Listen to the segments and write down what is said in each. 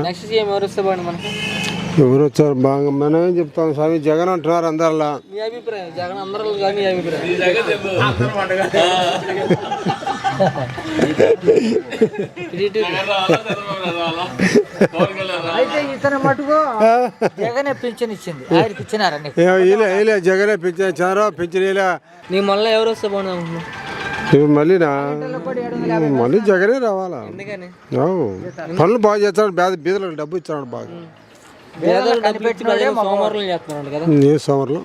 Next CM ఎవరు వస్తే బాగుంది మనకి? ఎవరు వచ్చారు బాగా మనమేం చెప్తాం స్వామి, జగన్ అంటున్నారు అందరిలా. మీ అభిప్రాయం? జగన్ అందరూ కానీ మీ అభిప్రాయం? అయితే ఇతను మటుకు జగనే పింఛన్ ఇచ్చింది, ఆయనకి ఇచ్చినారా? జగనే పింఛన్, చంద్రబాబు పింఛన్ ఇలా. నీకు మళ్ళీ ఎవరు వస్తే బాగుంది అనుకుంటున్నావు? మళ్ళీ జగనే రావాలా? ఎందుకని? పనులు బాగా చేస్తాడు, బీదలకు డబ్బు ఇస్తున్నాడు బాగా. సోమవారం చేస్తున్నాడు కదా? ఏ సోమవారం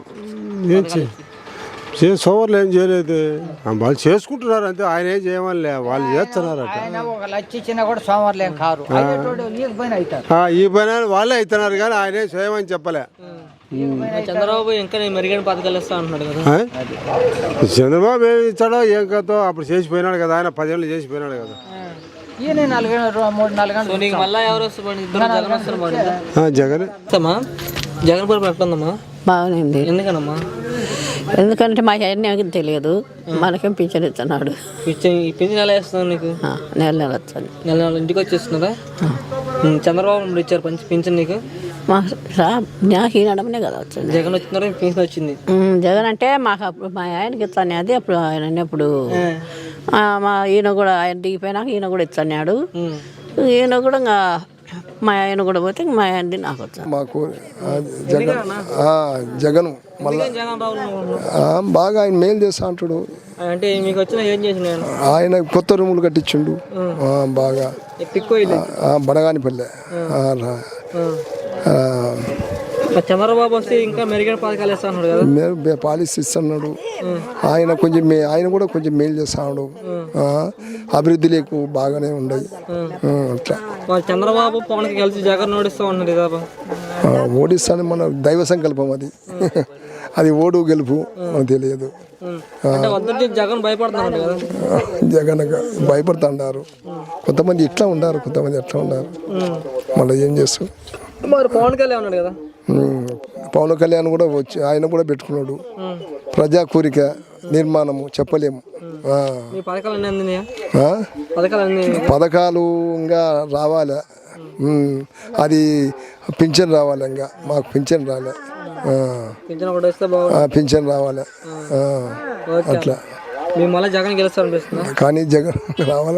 సోమవారం ఏం చేయలేదు, వాళ్ళు చేసుకుంటున్నారు అంతే. ఆయన ఏం చేయమని వాళ్ళు చేస్తున్నారు. ఒక లక్ష ఇచ్చినా కూడా సోమవారం కారు ఈ పని వాళ్ళే అవుతున్నారు కానీ ఆయన ఏం చేయమని చెప్పలే. చంద్రబాబు ఇంకా మెరుగైన పథకాలు ఇస్తా అంటున్నాడు కదా? చంద్రబాబు ఏమి ఇచ్చాడో ఏం కదో అప్పుడు చేసిపోయినాడు కదా, ఆయన 10 ఏళ్ళు చేసిపోయినాడు కదా. జగన్ జగన్ పరిపాలన ఎట్లుందమ్మా? బాగుంది. ఎందుకనమ్మా? ఎందుకంటే మా ఆయన తెలియదు, మనకేం పింఛన్ ఇస్తున్నాడు. పింఛన్ ఎలా ఇస్తున్నావు నీకు? నెల వస్తుంది. నెల ఇంటికి వచ్చేస్తున్నారా? చంద్రబాబు ఇచ్చారు పింఛన్ నీకు? నాకు ఈనడమనే కదా వచ్చింది. జగన్ వచ్చినారా పింఛన్ వచ్చింది? జగన్ అంటే మాకు అప్పుడు మా ఆయనకి ఇస్తాను, అది అప్పుడు ఆయన అన్నప్పుడు మా ఈయన కూడా ఆయన దిగిపోయినాక ఈయన కూడా ఇస్తున్నాడు. ఈయన కూడా ఇంకా మా ఆయన కూడా పోతే మా ఆయన నాకు వచ్చాను. మాకు జగన్ మళ్ళీ బాగా ఆయన మేలు చేస్తా అంటాడు. అంటే మీకు వచ్చిన ఏం చేసిన ఆయన కొత్త రూములు కట్టించిండు బాగా, బడగానిపల్లె. చంద్రబాబు వస్తే ఇంకా మెరుగైన పథకాలు ఇస్తున్నాడు కదా? పాలసీ ఇస్తున్నాడు ఆయన, ఆయన కూడా కొంచెం మేలు చేస్తున్నాడు. అభివృద్ధి లేకు బాగానే ఉండయి అట్లా. చంద్రబాబు పవన్ కలిసి జగన్ ఓడిస్తా ఉన్నారు కదా? ఓడిస్తాను, మన దైవ సంకల్పం అది. అది ఓడు గెలుపు మనకు తెలియదు. జగన్ భయపడుతున్నాడు కదా? జగన్ భయపడుతున్నారు. కొంతమంది ఇట్లా ఉండారు, కొంతమంది ఎట్లా ఉండారు. మళ్ళీ ఏం చేస్తారు? మరి పవన్ కళ్యాణ్ ఉన్నాడు కదా? పవన్ కళ్యాణ్ కూడా వచ్చి ఆయన కూడా పెట్టుకున్నాడు. ప్రజా కోరిక నిర్మాణము చెప్పలేము. పథకాలు ఇంకా రావాలి, అది పింఛన్ రావాలి. ఇంకా మాకు పింఛన్ రాలే, పింఛన్ రావాలి అట్లా. జగన్ గెలుస్తారు కానీ జగన్ రావాలి.